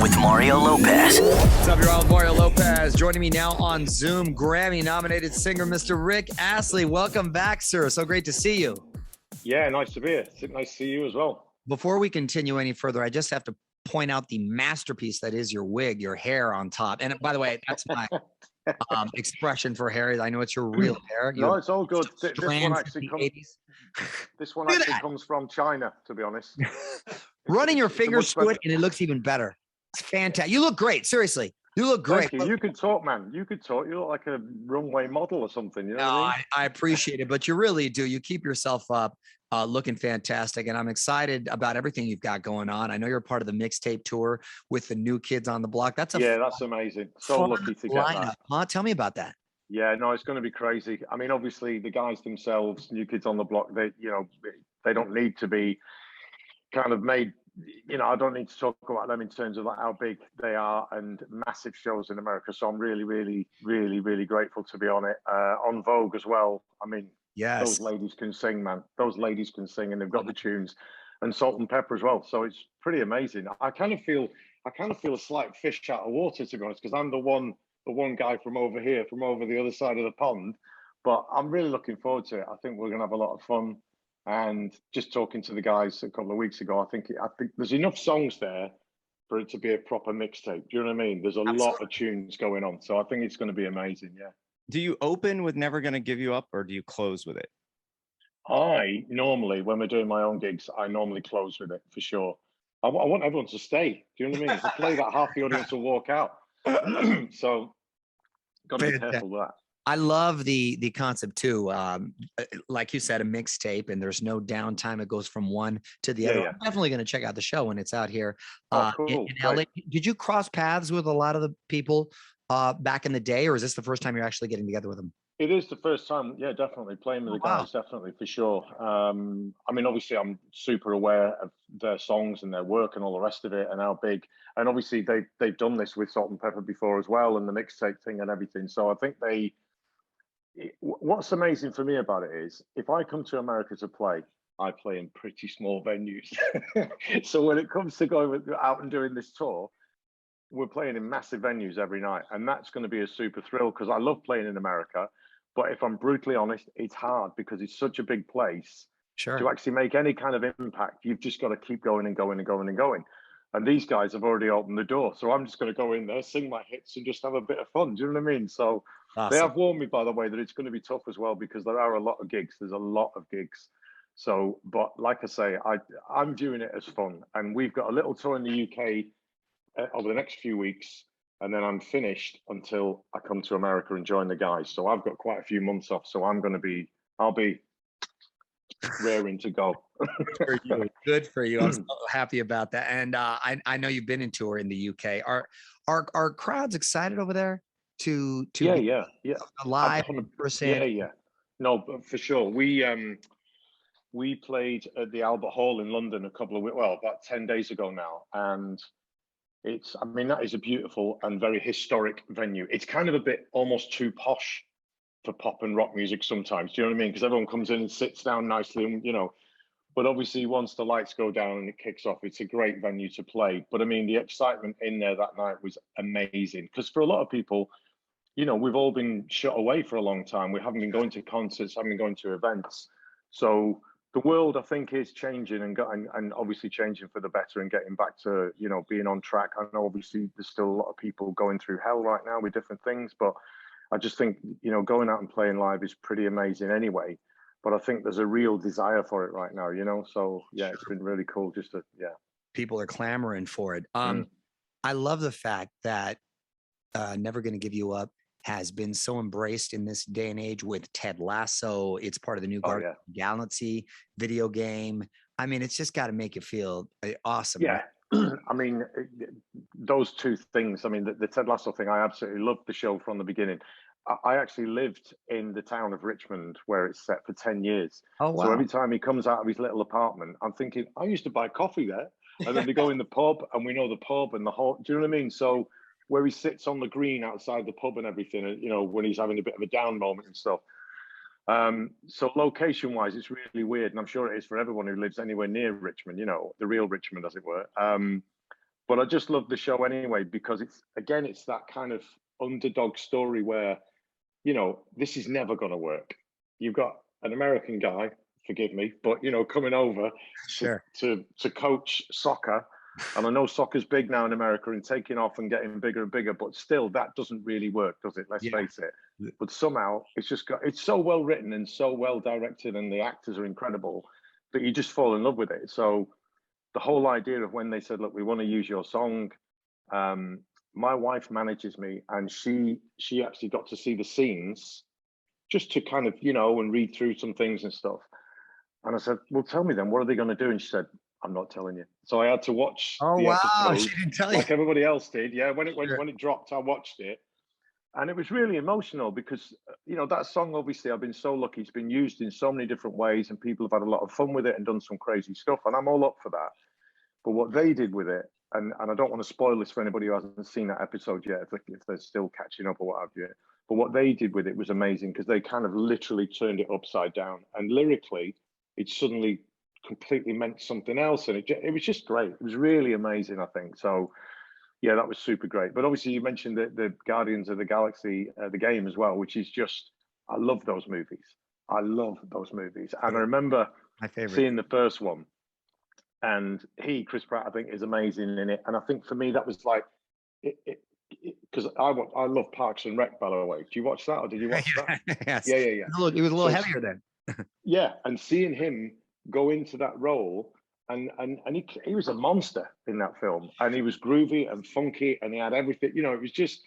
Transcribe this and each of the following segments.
with Mario Lopez. What's up, your old Mario Lopez? Joining me now on Zoom, Grammy-nominated singer Mr. Rick Astley. Welcome back, sir. So great to see you. Yeah, nice to be here. Nice to see you as well. Before we continue any further, I just have to point out the masterpiece that is your wig, your hair on top. And by the way, that's my expression for hair. I know it's your real hair. No, it's all good. This one actually comes from China, to be honest. Running your fingers through it, and it looks even better. It's fantastic. You look great. Seriously. You look great. Thank you. You could talk, man. You could talk. You look like a runway model or something. You know what I mean? I appreciate it, but you really do. You keep yourself up looking fantastic, and I'm excited about everything you've got going on. I know you're part of the MIxTape Tour with the New Kids on the Block. That's amazing. So lucky to get that. Huh? Tell me about that. Yeah, no, it's going to be crazy. I mean, obviously, the guys themselves, New Kids on the Block, they don't need to be kind of made. I don't need to talk about them in terms of like how big they are and massive shows in America. So I'm really, really, really, really grateful to be on it. On Vogue as well. I mean, yes, those ladies can sing, man. Those ladies can sing, and they've got the tunes. And Salt and Pepper as well. So it's pretty amazing. I kind of feel a slight fish out of water, to be honest, because I'm the one guy from over here, from over the other side of the pond. But I'm really looking forward to it. I think we're going to have a lot of fun. And just talking to the guys a couple of weeks ago, I think there's enough songs there for it to be a proper mixtape. Do you know what I mean? There's a lot of tunes going on. So I think it's going to be amazing, yeah. Do you open with Never Gonna Give You Up, or do you close with it? I normally, when we're doing my own gigs, I normally close with it for sure. I want everyone to stay. Do you know what I mean? If I play that, half the audience will walk out. So got to be careful with that. I love the concept too. Like you said, a mixtape, and there's no downtime. It goes from one to the other. Yeah. I'm definitely going to check out the show when it's out here Cool. in LA. Did you cross paths with a lot of the people back in the day, or is this the first time you're actually getting together with them? It is the first time, yeah, definitely playing with the guys, definitely for sure. I mean, obviously, I'm super aware of their songs and their work and all the rest of it, and how big. And obviously, they've done this with Salt and Pepper before as well, and the mixtape thing and everything. So I think what's amazing for me about it is, if I come to America to play, I play in pretty small venues. So when it comes to going out and doing this tour, we're playing in massive venues every night, and that's going to be a super thrill because I love playing in America. But if I'm brutally honest, it's hard because it's such a big place. Sure. To actually make any kind of impact, you've just got to keep going and going and going and going. And these guys have already opened the door. So I'm just going to go in there, sing my hits, and just have a bit of fun. Do you know what I mean? So They have warned me, by the way, that it's going to be tough as well because there are a lot of gigs. There's a lot of gigs. So, but like I say, I'm viewing it as fun. And we've got a little tour in the UK over the next few weeks. And then I'm finished until I come to America and join the guys. So I've got quite a few months off. So I'll be raring to go. Good for you. I'm so happy about that. And I know you've been in tour in the UK. Are crowds excited over there to yeah live in person? Yeah. No, for sure. We played at the Albert Hall in London about 10 days ago now, and that is a beautiful and very historic venue. It's kind of a bit almost too posh for pop and rock music sometimes. Do you know what I mean? Because everyone comes in and sits down nicely, and but obviously once the lights go down and it kicks off, it's a great venue to play. But I mean, the excitement in there that night was amazing because for a lot of people, we've all been shut away for a long time. We haven't been going to concerts, haven't been going to events. So the world, I think, is changing and obviously changing for the better and getting back to, being on track. I know obviously there's still a lot of people going through hell right now with different things, but I just think, going out and playing live is pretty amazing anyway. But I think there's a real desire for it right now, So yeah, It's been really cool People are clamoring for it. I love the fact that Never Gonna Give You Up has been so embraced in this day and age with Ted Lasso. It's part of the new Guardians of the Galaxy video game. I mean, it's just got to make you feel awesome. Yeah. Right? I mean, those two things. I mean, the Ted Lasso thing, I absolutely loved the show from the beginning. I actually lived in the town of Richmond where it's set for 10 years. Oh, wow. So every time he comes out of his little apartment, I'm thinking, I used to buy coffee there. And then we go in the pub and we know the pub and the whole, do you know what I mean? So where he sits on the green outside the pub and everything, when he's having a bit of a down moment and stuff. So location-wise, it's really weird, and I'm sure it is for everyone who lives anywhere near Richmond, the real Richmond, as it were. But I just love the show anyway, because it's that kind of underdog story where, you know, this is never going to work. You've got an American guy, forgive me, but, you know, coming over Sure. to coach soccer. And I know soccer's big now in America and taking off and getting bigger and bigger, but still that doesn't really work, does it? Let's face it. But somehow it's so well written and so well directed, and the actors are incredible that you just fall in love with it. So the whole idea of when they said, look, we want to use your song, my wife manages me, and she actually got to see the scenes just to kind of, you know, and read through some things and stuff. And I said, well, tell me then, what are they going to do? And she said, I'm not telling you. So I had to watch the episode, she didn't tell you. like everybody else did. Yeah, when Sure. it dropped, I watched it. And it was really emotional because, you know, that song, obviously, I've been so lucky. It's been used in so many different ways, and people have had a lot of fun with it and done some crazy stuff. And I'm all up for that. But what they did with it, and I don't want to spoil this for anybody who hasn't seen that episode yet, if they're still catching up or what have you. But what they did with it was amazing, because they kind of literally turned it upside down. And lyrically, it suddenly completely meant something else. And it was just great. It was really amazing, I think. So, yeah, that was super great. But obviously, you mentioned the Guardians of the Galaxy, the game as well, which is just, I love those movies. I love those movies. And I remember My favorite. seeing the first one. And Chris Pratt, I think, is amazing in it. And I think for me, that was like, because I love Parks and Rec, by the way. Do you watch that, or did you watch that? Yes. Yeah. It was a little heavier then. Yeah, and seeing him go into that role, and he was a monster in that film, and he was groovy and funky, and he had everything. You know, it was just.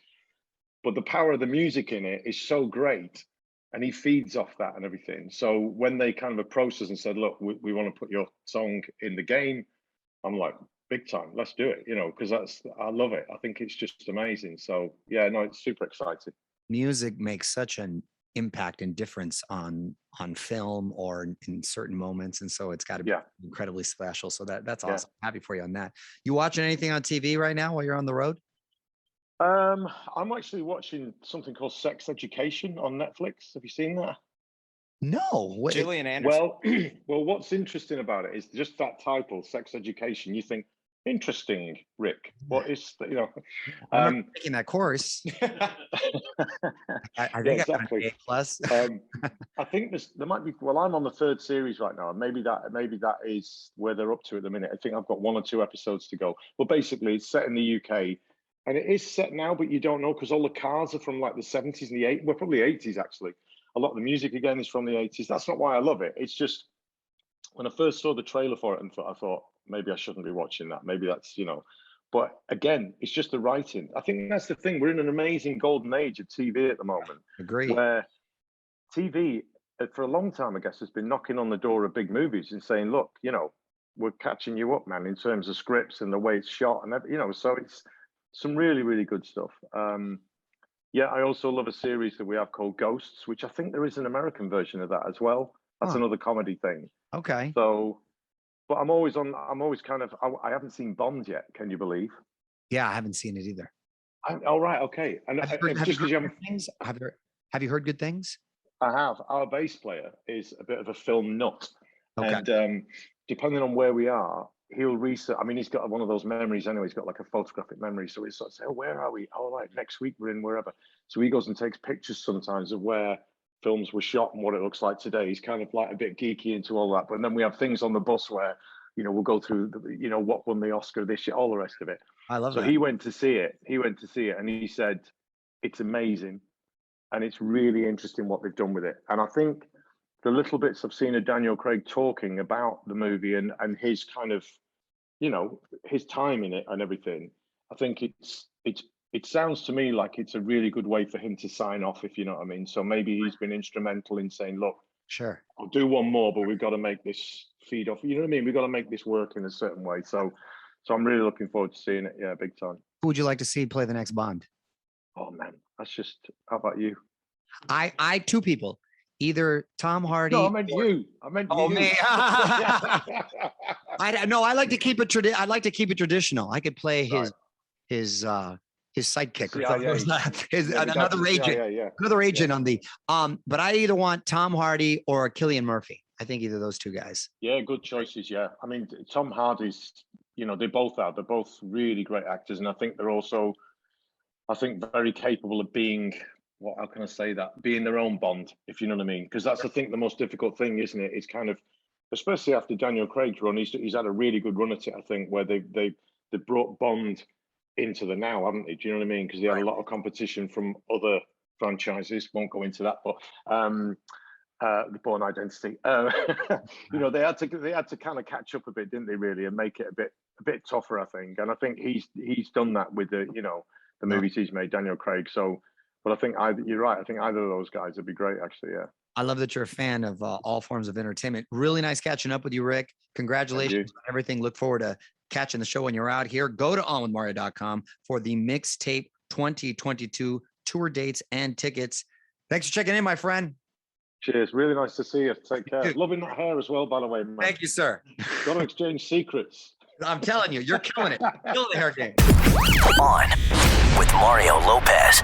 But the power of the music in it is so great, and he feeds off that and everything. So when they kind of approached us and said, look, we want to put your song in the game, I'm like, big time, let's do it, you know, because I love it. I think it's just amazing. So yeah, no, it's super exciting. Music makes such an impact and difference on film or in certain moments, and so it's got to be incredibly special. So that's awesome. Happy for you on that. You watching anything on TV right now while you're on the road? I'm actually watching something called Sex Education on Netflix. Have you seen that? No. Gillian Anderson. Well, what's interesting about it is just that title, Sex Education. You think, interesting, Rick. What is, you know? I'm not taking that course. I think exactly. I got an A+. I think there might be. Well, I'm on the 3rd series right now, and maybe that is where they're up to at the minute. I think I've got 1 or 2 episodes to go. But basically, it's set in the UK. And it is set now, but you don't know, because all the cars are from like the 70s and the 80s. Well, probably 80s, actually. A lot of the music, again, is from the 80s. That's not why I love it. It's just, when I first saw the trailer for it, and I thought, maybe I shouldn't be watching that. Maybe that's, you know. But again, it's just the writing. I think that's the thing. We're in an amazing golden age of TV at the moment. Agree. Where TV, for a long time, I guess, has been knocking on the door of big movies and saying, look, you know, we're catching you up, man, in terms of scripts and the way it's shot. And, you know, so it's some really, really good stuff. Yeah, I also love a series that we have called Ghosts, which I think there is an American version of that as well. That's another comedy thing. Okay. So, but I'm always kind of, I haven't seen Bond yet. Can you believe? Yeah, I haven't seen it either. All right, okay. And have you heard good things? I have. Our bass player is a bit of a film nut. Okay. And depending on where we are, he'll research. I mean, he's got one of those memories anyway. He's got like a photographic memory. So he's sort of say, oh, where are we? Oh, right, next week we're in wherever. So he goes and takes pictures sometimes of where films were shot and what it looks like today. He's kind of like a bit geeky into all that. But then we have things on the bus where, you know, we'll go through, you know, what won the Oscar this year, all the rest of it. I love that. So he went to see it. And he said, it's amazing. And it's really interesting what they've done with it. And I think the little bits I've seen of Daniel Craig talking about the movie and his kind of, you know, his time in it and everything, I think it sounds to me like it's a really good way for him to sign off, if you know what I mean. So maybe he's been instrumental in saying, look, sure, I'll do one more, but we've got to make this feed off. You know what I mean? We've got to make this work in a certain way. So I'm really looking forward to seeing it. Yeah, big time. Who would you like to see play the next Bond? Oh man, that's just, how about you? I 2 people, either Tom Hardy. No, I meant you. I meant you. Me. I like to keep it I like to keep it traditional. I could play his sidekick or something. Another agent. Another agent on the but I either want Tom Hardy or Cillian Murphy. I think either of those 2 guys. Yeah, good choices. Yeah, I mean, Tom Hardy's you know, they both are. They're both really great actors, and I think they're also, I think, very capable of being, what, how can I say that? Being their own Bond, if you know what I mean. Because that's, I think, the most difficult thing, isn't it? It's kind of, especially after Daniel Craig's run, he's had a really good run at it, I think, where they brought Bond into the now, haven't they? Do you know what I mean? Because they had a lot of competition from other franchises. Won't go into that, but the Bourne Identity. You know, they had to kind of catch up a bit, didn't they? Really, and make it a bit tougher, I think. And I think he's done that with the, you know, the movies he's made, Daniel Craig. So, but I think you're right. I think either of those guys would be great, actually. Yeah. I love that you're a fan of all forms of entertainment. Really nice catching up with you, Rick. Congratulations on everything. Look forward to catching the show when you're out here. Go to onwithmario.com for the MIxTape 2022 tour dates and tickets. Thanks for checking in, my friend. Cheers. Really nice to see you. Take care. Dude. Loving that hair as well, by the way, man. Thank you, sir. Got to exchange secrets. I'm telling you, you're killing it. Killing the hair game. On with Mario Lopez.